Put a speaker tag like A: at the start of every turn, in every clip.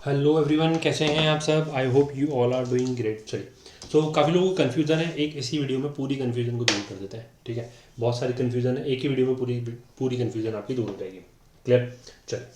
A: Hello everyone, कैसे हैं आप सब। I hope you all are doing great. चलिए, काफ़ी लोगों को कन्फ्यूज़न है, एक इसी वीडियो में पूरी कन्फ्यूज़न को दूर कर देते हैं। ठीक है, बहुत सारी कन्फ्यूज़न है, एक ही वीडियो में पूरी पूरी कन्फ्यूज़न आपकी दूर हो जाएगी। क्लियर। चलिए,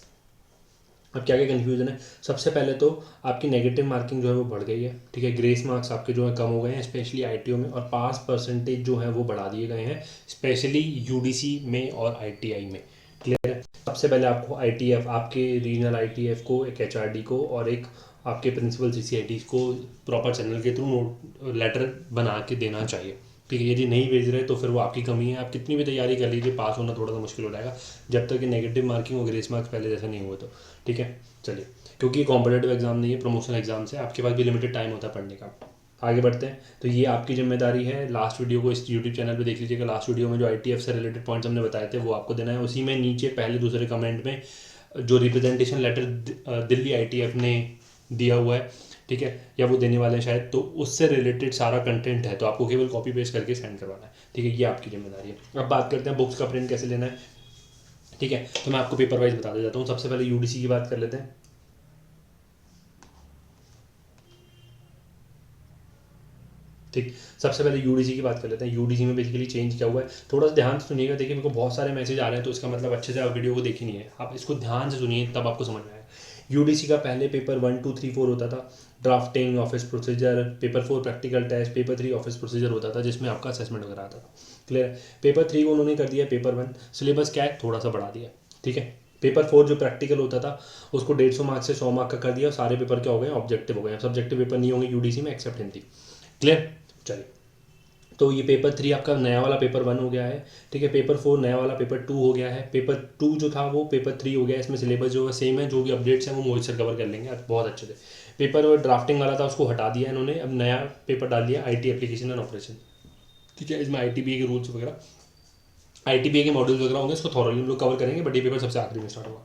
A: अब क्या क्या कन्फ्यूज़न है। सबसे पहले तो आपकी नेगेटिव मार्किंग जो है वो बढ़ गई है। ठीक है, ग्रेस मार्क्स आपके जो है कम हो गए हैं, स्पेशली आईटीओ में, और पास परसेंटेज जो है वो बढ़ा दिए गए हैं, स्पेशली यूडीसी में और आईटीआई में। क्लियर है। सबसे पहले आपको आईटीएफ, आपके रीजनल आईटीएफ को, एक एचआरडी को और एक आपके प्रिंसिपल सीसीआईटी को प्रॉपर चैनल के थ्रू नोट लेटर बना के देना चाहिए। ठीक है, यदि नहीं भेज रहे तो फिर वो आपकी कमी है। आप कितनी भी तैयारी कर लीजिए, पास होना थोड़ा सा मुश्किल हो जाएगा जब तक कि नेगेटिव मार्किंग और ग्रेस मार्क्स पहले जैसा नहीं हुआ तो। ठीक है, चलिए, क्योंकि ये कॉम्पिटेटिव एग्जाम नहीं है, प्रमोशनल एग्जाम से आपके पास भी लिमिटेड टाइम होता है पढ़ने का। आगे बढ़ते हैं, तो ये आपकी जिम्मेदारी है। लास्ट वीडियो को इस यूट्यूब चैनल पे देख लीजिएगा। लास्ट वीडियो में जो आईटीएफ से रिलेटेड पॉइंट्स हमने बताए थे वो आपको देना है। उसी में नीचे पहले दूसरे कमेंट में जो रिप्रेजेंटेशन लेटर दिल्ली आईटीएफ ने दिया हुआ है, ठीक है, या वो देने वाले हैं शायद, तो उससे रिलेटेड सारा कंटेंट है, तो आपको केवल कॉपी पेस्ट करके सेंड करवाना है। ठीक है, ये आपकी जिम्मेदारी है। अब बात करते हैं बुक्स का प्रिंट कैसे लेना है। ठीक है, तो मैं आपको पेपर वाइज बता देता हूँ। सबसे पहले यूडीसी की बात कर लेते हैं। ठीक, सबसे पहले यूडीसी की बात कर लेते हैं। यूडीसी में बेसिकली चेंज क्या हुआ है, थोड़ा सा ध्यान से सुनिएगा। देखिए, मेरे को बहुत सारे मैसेज आ रहे हैं, तो इसका मतलब अच्छे से आप वीडियो को देखी नहीं है। आप इसको ध्यान से सुनिए, तब आपको समझ में आएगा। यूडीसी का पहले पेपर 1, 2, 3, 4 होता था, drafting, office procedure. Paper 4 practical test, paper 3 office procedure होता था, जिसमें आपका असेसमेंट वगैरह आता था। क्लियर। पेपर 3 को उन्होंने कर दिया पेपर 1, सिलेबस क्या है थोड़ा सा बढ़ा दिया। ठीक है, पेपर 4 जो प्रैक्टिकल होता था उसको 150 मार्क्स से 100 मार्क का कर दिया, और सारे पेपर क्या हो गए, ऑब्जेक्टिव हो गए। सब्जेक्टिव पेपर नहीं होंगे यूडीसी में एक्सेप्ट हिंदी। क्लियर। चलिए, तो ये पेपर 3 आपका नया वाला पेपर 1 हो गया है। ठीक है, पेपर 4 नया वाला पेपर 2 हो गया है। पेपर 2 जो था वो पेपर 3 हो गया है। इसमें सिलेबस जो है सेम है, जो भी अपडेट्स हैं वो मोहित सर कवर कर लेंगे बहुत अच्छे से। पेपर ड्राफ्टिंग वाला था उसको हटा दिया इन्होंने, अब नया पेपर डाल दिया आईटी एप्लीकेशन एंड ऑपरेशन। ठीक है, इसमें आईटीबीए के रूल्स वगैरह, आईटीबीए के मॉड्यूल्स वगैरह होंगे, इसको थॉरली हम लोग कवर करेंगे, बट ये पेपर सबसे आखिरी में स्टार्ट होगा।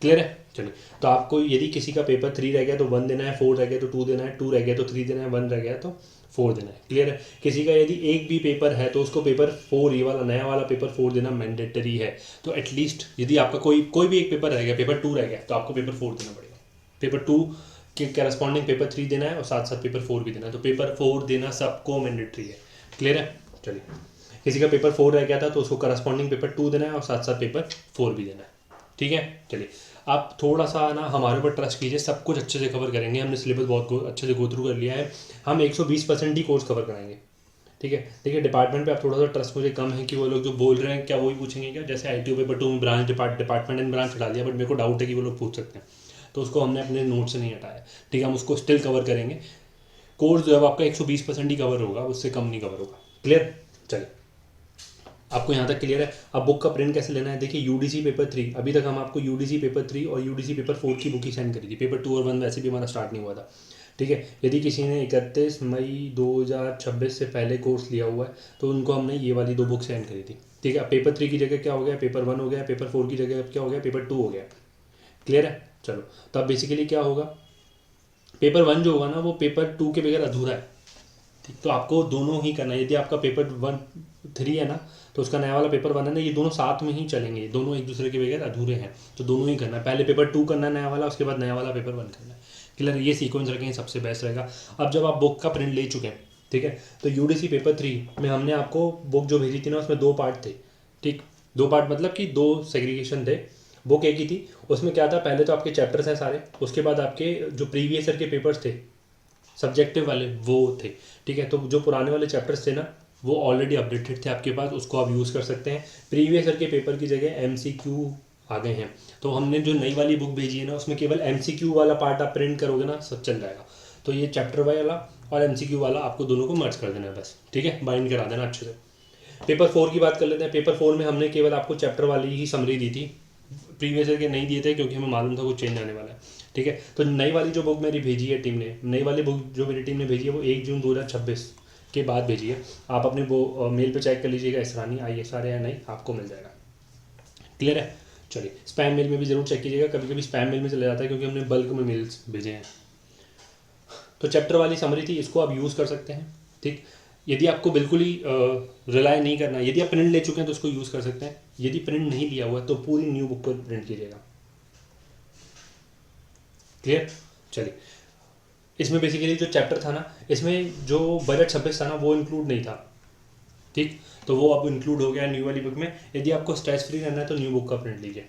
A: क्लियर है। चलिए, तो आपको यदि किसी का पेपर 3 रह गया तो 1 देना है, 4 रह गया तो 2 देना है, 2 रह गया तो 3 देना है, 1 रह गया तो 4 देना है। क्लियर है। किसी का यदि एक भी पेपर है तो उसको पेपर 4, ये वाला नया वाला पेपर 4 देना मैंडेटरी है। तो एटलीस्ट यदि आपका कोई कोई भी एक पेपर रह गया, पेपर 2 रह गया, तो आपको पेपर 4 देना पड़ेगा। पेपर 2 के करस्पॉन्डिंग पेपर 3 देना है और साथ साथ पेपर 4 भी देना है। तो पेपर 4 देना सबको मैंडेटरी है। क्लियर है। चलिए, किसी का पेपर 4 रह गया था तो उसको करस्पॉन्डिंग पेपर 2 देना है और साथ साथ पेपर 4 भी देना है। ठीक है। चलिए, आप थोड़ा सा ना हमारे ऊपर ट्रस्ट कीजिए, सब कुछ अच्छे से कवर करेंगे। हमने सिलेबस बहुत अच्छे से गो थ्रू कर लिया है। हम 120% ही कोर्स कवर कराएंगे। ठीक है। देखिए, डिपार्टमेंट पे आप थोड़ा सा ट्रस्ट मुझे कम है कि वो लोग जो बोल रहे हैं क्या वही पूछेंगे क्या। जैसे आई टी पेपर 2 में ब्रांच डिपार्टमेंट एंड ब्रांच हटा दिया, बट मेरे को डाउट है कि वो लोग पूछ सकते हैं, तो उसको हमने अपने नोट से नहीं हटाया। ठीक है, हम उसको स्टिल कवर करेंगे। कोर्स जो है आपका 120% ही कवर होगा, उससे कम नहीं कवर होगा। क्लियर। चलिए, आपको यहाँ तक क्लियर है। अब बुक का प्रिंट कैसे लेना है। देखिए, यूडीसी पेपर 3, अभी तक हम आपको यूडीसी पेपर 3 और यूडीसी पेपर 4 की बुक ही सेंड करी थी। पेपर 2 और 1 वैसे भी हमारा स्टार्ट नहीं हुआ था। ठीक है, यदि किसी ने 31 मई 2026 से पहले कोर्स लिया हुआ है तो उनको हमने ये वाली 2 बुक सेंड करी थी। ठीक है, पेपर 3 की जगह क्या हो गया, पेपर 1 हो गया, पेपर 4 की जगह क्या हो गया, पेपर 2 हो गया। क्लियर है। चलो, तो अब बेसिकली क्या होगा, पेपर 1 जो होगा ना वो पेपर 2 के बगैर अधूरा है। ठीक, तो आपको दोनों ही करना है। यदि आपका पेपर 3 है ना, तो उसका नया वाला पेपर 1 है ना, ये दोनों साथ में ही चलेंगे, ये दोनों एक दूसरे के बगैर अधूरे हैं, तो दोनों ही करना है। पहले पेपर 2 करना है नया वाला, उसके बाद नया वाला पेपर 1 करना है। क्लियर, ये सीक्वेंस रखेंगे, सबसे बेस्ट रहेगा। अब जब आप बुक का प्रिंट ले चुके हैं, ठीक है, तो यूडीसी पेपर 3 में हमने आपको बुक जो भेजी थी ना, उसमें 2 पार्ट थे। ठीक, 2 पार्ट मतलब कि 2 सेग्रीगेशन थे। बुक एक ही थी। उसमें क्या था, पहले तो आपके चैप्टर्स हैं सारे, उसके बाद आपके जो प्रीवियस ईयर के पेपर्स थे सब्जेक्टिव वाले वो थे। ठीक है, तो जो पुराने वाले चैप्टर्स थे ना वो ऑलरेडी अपडेटेड थे आपके पास, उसको आप यूज़ कर सकते हैं। प्रीवियस ईयर के पेपर की जगह एमसीक्यू आ गए हैं, तो हमने जो नई वाली बुक भेजी है ना उसमें केवल एमसीक्यू वाला पार्ट आप प्रिंट करोगे ना, सब चल जाएगा। तो ये चैप्टर वाला और एमसीक्यू वाला आपको दोनों को मर्ज कर देना है बस। ठीक है, बाइंड करा देना अच्छे से। पेपर 4 की बात कर लेते हैं। पेपर 4 में हमने केवल आपको चैप्टर वाली ही समरी दी थी, प्रीवियस ईयर के नहीं दिए थे, क्योंकि हमें मालूम था कुछ चेंज आने वाला है। ठीक है, तो नई वाली जो बुक मेरी भेजी है टीम ने, नई वाली बुक जो मेरी टीम ने भेजी है वो 1 जून 2026 के बाद भेजी है। आप अपने वो मेल पे चेक कर लीजिएगा, इसरानी ISR है या नहीं, आपको मिल जाएगा। क्लियर है। चलिए, स्पैम मेल में भी जरूर चेक कीजिएगा, कभी कभी स्पैम मेल में चले जाता है क्योंकि हमने बल्क में मेल्स भेजे हैं। तो चैप्टर वाली समरी थी, इसको आप यूज़ कर सकते हैं। ठीक, यदि आपको बिल्कुल ही रिलाय नहीं करना, यदि आप प्रिंट ले चुके हैं तो उसको यूज़ कर सकते हैं। यदि प्रिंट नहीं लिया हुआ है तो पूरी न्यू बुक को प्रिंट कीजिएगा। क्लियर। चलिए, इसमें बेसिकली जो चैप्टर था ना, इसमें जो बजट 26 था ना वो इंक्लूड नहीं था, ठीक। तो वो अब इंक्लूड हो गया न्यू वाली बुक में। यदि आपको स्ट्रेस फ्री रहना है तो न्यू बुक का प्रिंट लीजिए,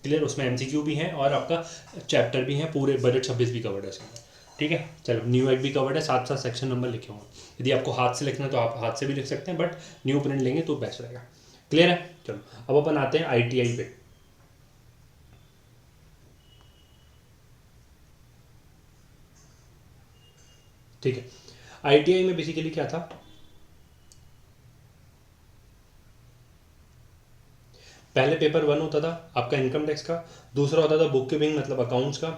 A: क्लियर। उसमें एमसीक्यू भी है और आपका चैप्टर भी है, पूरे बजट 26 भी कवर्ड है इसके अंदर, ठीक है। चलो, न्यू एक भी कवर्ड है, साथ साथ सेक्शन नंबर लिखे हुए हैं। यदि आपको हाथ से लिखना है तो आप हाथ से भी लिख सकते हैं, बट न्यू प्रिंट लेंगे तो बेस्ट रहेगा, क्लियर है। चलो, अब अपन आते हैं आईटीआई पे। ठीक है, आईटीआई में बेसिकली क्या था, पहले पेपर 1 होता था आपका इनकम टैक्स का, दूसरा होता था बुक कीपिंग मतलब अकाउंट्स का,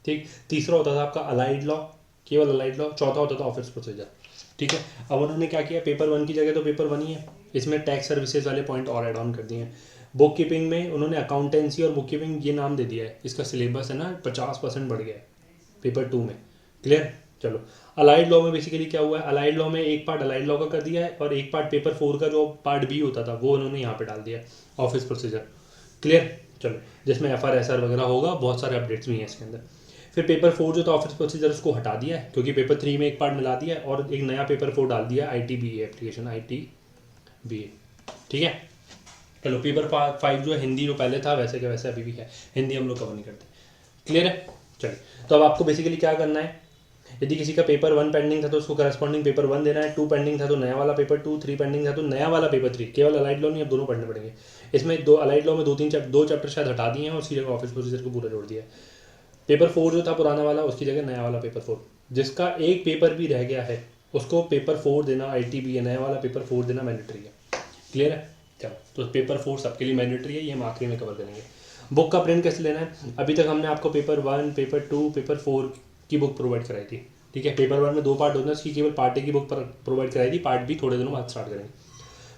A: ठीक। तीसरा होता था आपका अलाइड लॉ, केवल अलाइड लॉ। चौथा होता था ऑफिस प्रोसीजर, ठीक है। अब उन्होंने क्या किया, पेपर 1 की जगह तो पेपर 1 ही है, इसमें टैक्स सर्विसेज वाले पॉइंट और ऐड ऑन कर दिए हैं। बुक कीपिंग में उन्होंने अकाउंटेंसी और बुक कीपिंग ये नाम दे दिया है, इसका सिलेबस है ना 50% बढ़ गया है पेपर 2 में, क्लियर। चलो, अलाइड लॉ में बेसिकली क्या हुआ है, अलाइड लॉ में एक पार्ट अलाइड लॉ का कर दिया है और एक पार्ट पेपर 4 का जो पार्ट बी होता था वो उन्होंने यहाँ पे डाल दिया है, ऑफिस प्रोसीजर, क्लियर। चलो, जिसमें FR SR वगैरह होगा, बहुत सारे अपडेट्स भी हैं इसके अंदर। फिर पेपर 4 जो था ऑफिस प्रोसीजर उसको हटा दिया है, क्योंकि पेपर 3 में एक पार्ट मिला दिया है और एक नया पेपर 4 डाल दिया ITBA एप्लीकेशन, ITBA, ठीक है। चलो, पेपर 5 जो है हिंदी, जो पहले था वैसे के वैसे अभी भी है, हिंदी हम लोग कवर नहीं करते, क्लियर है। चलिए, तो अब आपको बेसिकली क्या करना है, यदि किसी का पेपर 1 पेंडिंग था तो उसको करस्पॉन्डिंग पेपर 1 देना है, 2 पेंडिंग था तो नया वाला पेपर 2, 3 पेंडिंग था तो नया वाला पेपर 3, केवल अलाइड लॉ नहीं, अब दोनों पढ़ने पड़ेंगे। इसमें दो अलाइड लॉ में दो चैप्टर शायद हटा दिए हैं और उसकी जगह ऑफिस प्रोसीजर को पूरा जोड़ दिया है। पेपर 4 जो था पुराना वाला, उसकी जगह नया वाला पेपर 4, जिसका एक पेपर भी रह गया है उसको पेपर 4 देना, ITBA नया वाला पेपर 4 देना मैंडेटरी है, क्लियर है। चलो, तो पेपर 4 सबके लिए मैंडेटरी है, ये हम आखिरी में कवर करेंगे। बुक का प्रिंट कैसे लेना है, अभी तक हमने आपको पेपर 1, पेपर 2, पेपर 4 की बुक प्रोवाइड कराई थी, ठीक है। पेपर 1 में 2 पार्ट होते हैं, उसकी केवल पार्ट ए की बुक प्रोवाइड कराई थी, पार्ट बी थोड़े दिनों बाद स्टार्ट करेंगे।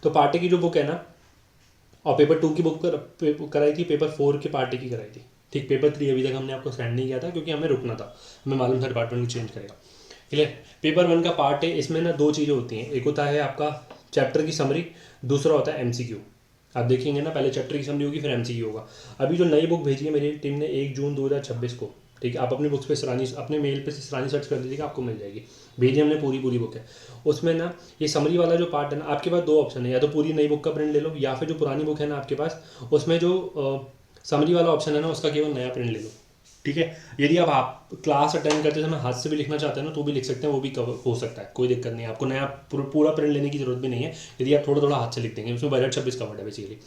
A: तो पार्ट ए की जो बुक है ना, और पेपर 2 की बुक कराई थी, पेपर 4 के पार्ट ए की कराई थी, ठीक। पेपर 3 अभी तक हमने आपको सेंड नहीं किया था क्योंकि हमें रुकना था, हमें मालूम था डिपार्टमेंट चेंज करेगा, क्लियर। पेपर 1 का पार्ट है, इसमें ना 2 चीज़ें होती हैं, एक होता है आपका चैप्टर की समरी, दूसरा होता है MCQ। आप देखेंगे ना, पहले चैप्टर की समरी होगी फिर MCQ होगा। अभी जो नई बुक भेजी है मेरी टीम ने 1 जून 2026 को, ठीक है। आप अपनी बुक्स पे सरानी, अपने मेल पे सरानी सर्च कर लीजिएगा, आपको मिल जाएगी, भेजी हमने पूरी बुक है। उसमें ना ये समरी वाला जो पार्ट है ना, आपके पास 2 ऑप्शन है, या तो पूरी नई बुक का प्रिंट ले लो, या फिर जो पुरानी बुक है ना आपके पास, उसमें जो समरी वाला ऑप्शन है ना उसका केवल नया प्रिंट ले लो, ठीक है। यदि आप क्लास अटेंड करते समय हाथ से भी लिखना चाहते हैं ना तो भी लिख सकते हैं, वो भी कवर हो सकता है, कोई दिक्कत नहीं है। आपको नया पूरा प्रिंट लेने की जरूरत भी नहीं है, यदि आप थोड़ा थोड़ा हाथ से लिख देंगे, उसमें बजट 26 कवर्ड है बेसिकली,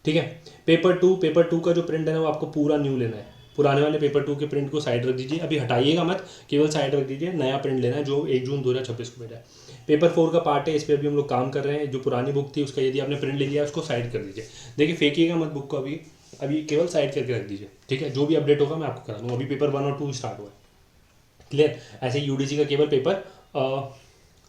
A: ठीक है। पेपर 2 का जो प्रिंट है ना वो आपको पूरा न्यू लेना है, पुराने वाले पेपर 2 के प्रिंट को साइड रख दीजिए, अभी हटाइएगा मत, केवल साइड रख दीजिए, नया प्रिंट लेना है जो 1 जून 2026 को भेजा है। पेपर 4 का पार्ट है, इस पर अभी हम लोग काम कर रहे हैं, जो पुरानी बुक थी उसका यदि आपने प्रिंट ले लिया उसको साइड कर दीजिए, देखिए फेंकिएगा मत बुक को, अभी अभी केवल साइड करके रख दीजिए, ठीक है। जो भी अपडेट होगा मैं आपको करा दूँगा, अभी पेपर 1 और 2 स्टार्ट हुआ है, क्लियर। ऐसे UDC का केवल पेपर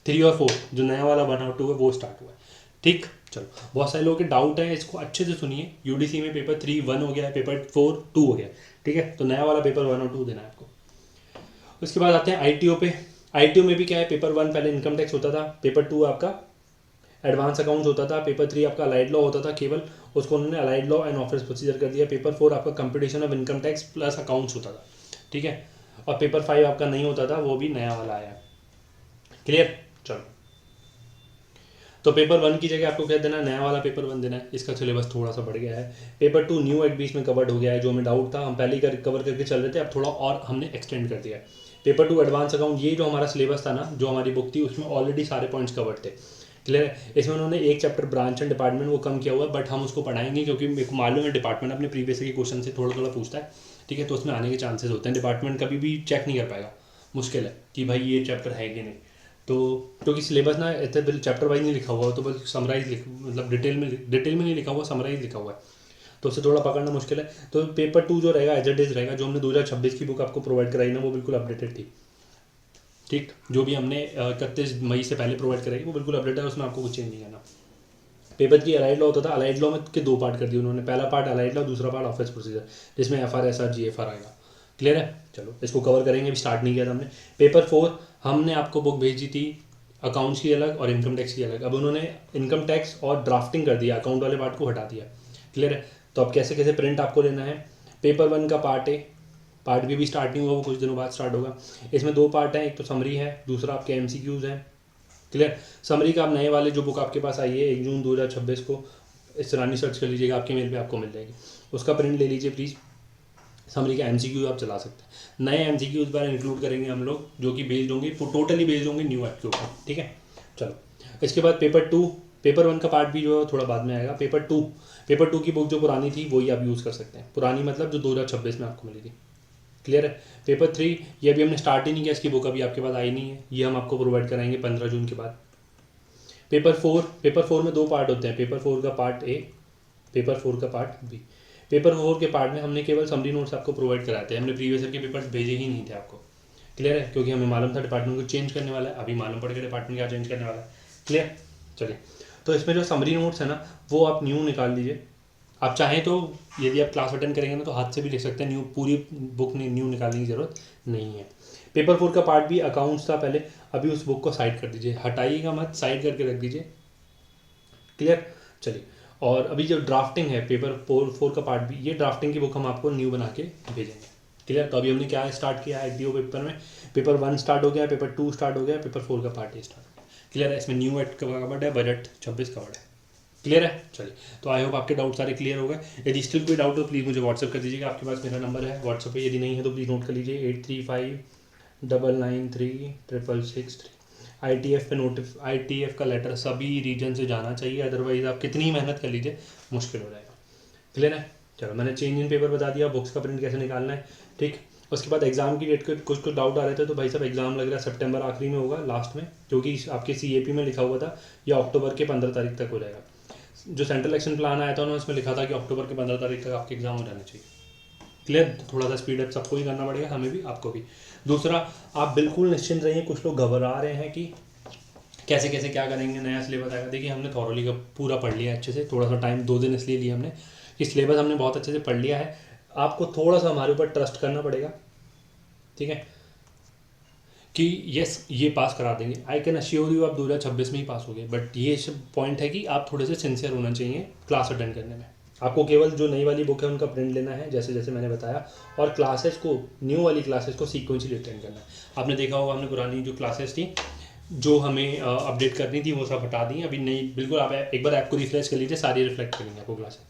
A: 3 और 4 जो नया वाला 1 और 2 है वो स्टार्ट हुआ है, ठीक। चलो, बहुत सारे लोगों के डाउट है, इसको अच्छे से सुनिए। UDC में पेपर 3 1 हो गया है, पेपर 4 2 हो गया है, ठीक है। तो नया वाला पेपर 1 और 2 देना है आपको। उसके बाद आते हैं ITO पे। ITO में भी क्या है, पेपर 1 पहले इनकम टैक्स होता था, पेपर 2 आपका एडवांस अकाउंट्स होता था, पेपर 3 आपका अलाइड लॉ होता था केवल, उसको उन्होंने allied law and office procedure कर दिया। पेपर 4 आपका competition of income tax plus accounts होता था, ठीक है। और पेपर 5 आपका नहीं होता था, वो भी नया वाला आया, क्लियर। चलो, तो पेपर 1 की जगह आपको क्या देना है, नया वाला पेपर 1 देना है, इसका सिलेबस थोड़ा सा बढ़ गया है। पेपर 2 न्यू एक बीच में कवर्ड हो गया है, जो हमें डाउट था हम पहले ही कवर करके चल रहे थे, अब थोड़ा और हमने एक्सटेंड कर दिया है। पेपर 2 एडवांस अकाउंट, ये जो हमारा सिलेबस था ना, जो हमारी बुक थी उसमें ऑलरेडी सारे पॉइंट्स कवर्ड थे, क्लियर है। इसमें उन्होंने एक चैप्टर ब्रांच एंड डिपार्टमेंट वो कम किया हुआ है, बट हम उसको पढ़ाएंगे क्योंकि मेरे को मालूम है डिपार्टमेंट अपने प्रीवियस के क्वेश्चन से थोड़ा थोड़ा पूछता है, ठीक है। तो उसमें आने के चांसेस होते हैं, डिपार्टमेंट कभी भी चेक नहीं कर पाएगा, मुश्किल है कि भाई ये चैप्टर है कि नहीं। तो क्योंकि सिलेबस ना ऐसे चैप्टर वाइज नहीं लिखा हुआ तो बस समराइज मतलब डिटेल में नहीं लिखा हुआ, समराइज लिखा हुआ है, तो उससे थोड़ा पकड़ना मुश्किल है। तो पेपर 2 जो रहेगा एज इट इज रहेगा, जो हमने 2026 की बुक आपको प्रोवाइड कराई ना वो बिल्कुल अपडेटेड थी, ठीक। जो भी हमने 31 मई से पहले प्रोवाइड कराई वो बिल्कुल अपडेट है, उसमें आपको कुछ चेंज नहीं करना। पेपर 3 अलाइड लॉ होता था, अलाइड लॉ में के 2 पार्ट कर दिए उन्होंने, पहला पार्ट अलाइड लॉ, दूसरा पार्ट ऑफिस प्रोसीजर, जिसमें FR SR GFR आएगा, क्लियर है। चलो, इसको कवर करेंगे, अभी स्टार्ट नहीं किया था हमने। पेपर 4 हमने आपको बुक भेजी थी अकाउंट्स की अलग और इनकम टैक्स की अलग, अब उन्होंने इनकम टैक्स और ड्राफ्टिंग कर दिया, अकाउंट वाले पार्ट को हटा दिया, क्लियर है। तो अब कैसे कैसे प्रिंट आपको लेना है, पेपर 1 का पार्ट है, पार्ट बी भी स्टार्ट नहीं हुआ, वो कुछ दिनों बाद स्टार्ट होगा। इसमें 2 पार्ट हैं, एक तो समरी है, दूसरा आपके MCQs हैं। क्लियर। समरी का आप नए वाले जो बुक आपके पास आई है 1 जून 2026 को, इस रानी सर्च कर लीजिएगा, आपके मेल पे आपको मिल जाएगी, उसका प्रिंट ले लीजिए प्लीज़। समरी का MCQ आप चला सकते हैं। नए MCQ इस बार इंक्लूड करेंगे हम लोग, जो कि बेस्ड होंगे, टोटली बेस्ड होंगे न्यू एक्ट के ऊपर, ठीक है। चलो, इसके बाद पेपर 2, पेपर 1 का पार्ट भी जो है थोड़ा बाद में आएगा। पेपर टू की बुक जो पुरानी थी वही आप यूज़ कर सकते हैं, पुरानी मतलब जो 2026 में आपको मिली थी। क्लियर है। पेपर 3 ये अभी हमने स्टार्ट ही नहीं किया, इसकी बुक अभी आपके पास आई नहीं है, ये हम आपको प्रोवाइड कराएंगे 15 जून के बाद। पेपर 4 में 2 पार्ट होते हैं, पेपर 4 का पार्ट ए, पेपर 4 का पार्ट बी। पेपर 4 के पार्ट में हमने केवल समरी नोट्स आपको प्रोवाइड कराते हैं, हमने प्रीवियस ईयर के पेपर्स भेजे ही नहीं थे आपको। क्लियर है, क्योंकि हमें मालूम था डिपार्टमेंट को चेंज करने वाला है, अभी मालूम पड़ गया डिपार्टमेंट क्या चेंज करने वाला है। क्लियर। चलिए, तो इसमें जो समरी नोट्स है ना, वो आप न्यू निकाल लीजिए। आप चाहें तो यदि आप क्लास अटेंड करेंगे ना तो हाथ से भी लिख सकते हैं, न्यू पूरी बुक न्यू निकालने की ज़रूरत नहीं है। पेपर 4 का पार्ट भी अकाउंट्स था पहले, अभी उस बुक को साइड कर दीजिए, हटाइएगा मत, साइड करके रख दीजिए। क्लियर। चलिए, और अभी जो ड्राफ्टिंग है पेपर 4 का पार्ट भी, ये ड्राफ्टिंग की बुक हम आपको न्यू बना के भेजेंगे। क्लियर। तो अभी हमने क्या स्टार्ट किया है DO पेपर में, पेपर 1 स्टार्ट हो गया, पेपर 2 स्टार्ट हो गया, पेपर 4 का पार्ट स्टार्ट हो गया। क्लियर है। इसमें न्यू एक्ट कवर्ड है, बजट 26 कवर्ड है। क्लियर है। चलिए, तो आई होप आपके डाउट सारे क्लियर हो गए। यदि स्टिल कोई डाउट हो प्लीज़ मुझे व्हाट्सअप कर दीजिएगा, आपके पास मेरा नंबर है व्हाट्सअप पे, यदि नहीं है तो प्लीज़ नोट कर लीजिए 8359936663। ITF का लेटर सभी रीजन से जाना चाहिए, अदरवाइज़ आप कितनी मेहनत कर लीजिए मुश्किल हो जाएगा। क्लियर है। चलो, मैंने चेंज इन पेपर बता दिया, बुक्स का प्रिंट कैसे निकालना है, ठीक। उसके बाद एग्जाम की डेट के कुछ डाउट आ रहे थे, तो भाई साहब एग्जाम लग रहा है सितंबर आखिरी में होगा, लास्ट में, क्योंकि आपके CAP में लिखा हुआ था या अक्टूबर के 15 तारीख तक हो जाएगा। जो सेंट्रल इलेक्शन प्लान आया था उन्होंने उसमें लिखा था कि अक्टूबर के 15 तारीख तक आपके एग्जाम हो जाने चाहिए। क्लियर। थोड़ा सा स्पीड अप सबको ही करना पड़ेगा, हमें भी आपको भी। दूसरा, आप बिल्कुल निश्चिंत रहिए, कुछ लोग घबरा रहे हैं कि कैसे कैसे क्या करेंगे, नया सिलेबस आएगा। देखिए, हमने थॉरली का पूरा पढ़ लिया अच्छे से, थोड़ा सा टाइम 2 दिन इसलिए लिया हमने कि सिलेबस हमने बहुत अच्छे से पढ़ लिया है। आपको थोड़ा सा हमारे ऊपर ट्रस्ट करना पड़ेगा, ठीक है, कि यस ये पास करा देंगे। आई कैन अश्योर यू आप 2026 में ही पास हो गए, बट ये पॉइंट है कि आप थोड़े से सिंसियर होना चाहिए क्लास अटेंड करने में। आपको केवल जो नई वाली बुक है उनका प्रिंट लेना है, जैसे जैसे मैंने बताया, और क्लासेस को, न्यू वाली क्लासेस को सीक्वेंशियली अटेंड करना है। आपने देखा होगा हमने पुरानी जो क्लासेस थी जो हमें अपडेट करनी थी वो सब हटा दी, अभी नई बिल्कुल। आप एक बार ऐप को रिफ्रेश कर लीजिए, सारी रिफ्लेक्ट करेंगे आपको क्लासेस।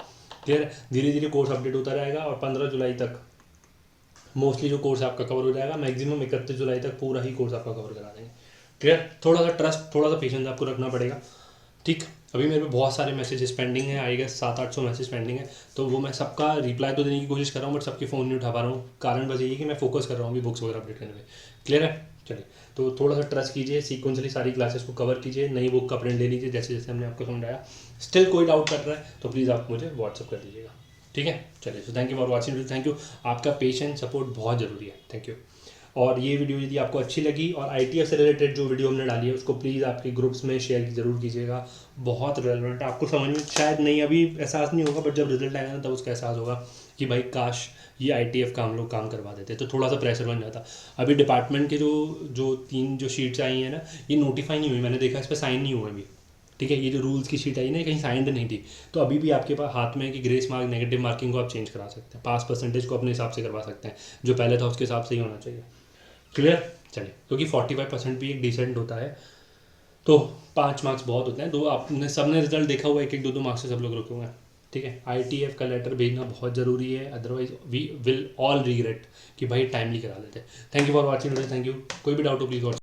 A: क्लियर है। धीरे धीरे कोर्स अपडेट होता रहेगा और 15 जुलाई तक मोस्टली जो कोर्स आपका कवर हो जाएगा, मैक्सिमम 31 जुलाई तक पूरा ही कोर्स आपका कवर करा देंगे। क्लियर। थोड़ा सा ट्रस्ट, थोड़ा सा पेशेंस आपको रखना पड़ेगा, ठीक। अभी मेरे पे बहुत सारे मैसेजेस पेंडिंग है, आई गेस 700-800 मैसेज पेंडिंग है, तो वो मैं सबका रिप्लाई तो देने की कोशिश कर रहा हूँ, बट सबके फ़ोन नहीं उठा पा रहा हूँ। कारण बस यही कि मैं फोकस कर रहा हूँ अभी बुक्स वगैरह अपडेट करने में। क्लियर है। चलिए, तो थोड़ा सा ट्रस्ट कीजिए, सीक्वेंसली सारी क्लासेस को कवर कीजिए, नई बुक का प्रिंट ले लीजिए जैसे जैसे हमने आपको समझाया। स्टिल कोई डाउट कर रहा है तो प्लीज़ आप मुझे व्हाट्सअप कर दीजिएगा, ठीक है। चलिए, so thank you for watching, thank you. आपका पेशेंस सपोर्ट बहुत ज़रूरी है, थैंक यू। और ये वीडियो यदि आपको अच्छी लगी और ITF से रिलेटेड जो वीडियो हमने डाली है उसको प्लीज़ आपके ग्रुप्स में शेयर ज़रूर कीजिएगा, बहुत रेलेवेंट है। आपको समझ में शायद नहीं अभी एहसास नहीं होगा, बट जब रिजल्ट आएगा ना तब उसका एहसास होगा कि भाई काश ये ITF का हम लोग काम करवा देते, तो थोड़ा सा प्रेशर बन जाता। अभी डिपार्टमेंट के जो 3 जो शीट्स आई हैं ना, ये नोटिफाई नहीं हुई, मैंने देखा इस पर साइन नहीं हुआ अभी, ठीक है। ये जो रूल्स की शीट आई ना, कहीं साइंड नहीं थी, तो अभी भी आपके पास हाथ में है कि ग्रेस मार्क नेगेटिव मार्किंग को आप चेंज करा सकते हैं, पास परसेंटेज को अपने हिसाब से करवा सकते हैं, जो पहले था उसके हिसाब से ही होना चाहिए। क्लियर। चलिए, क्योंकि 45% भी एक डिसेंट होता है, तो 5 मार्क्स बहुत होते हैं। तो आपने सबने रिजल्ट देखा हुआ है, 1-1 2-2 मार्क्स से सब लोग रुके हुए हैं, ठीक है। ITF का लेटर भेजना बहुत ज़रूरी है, otherwise we will all regret कि भाई टाइमली करा देते। Thank you for watching, thank you. कोई भी डाउट हो प्लीज़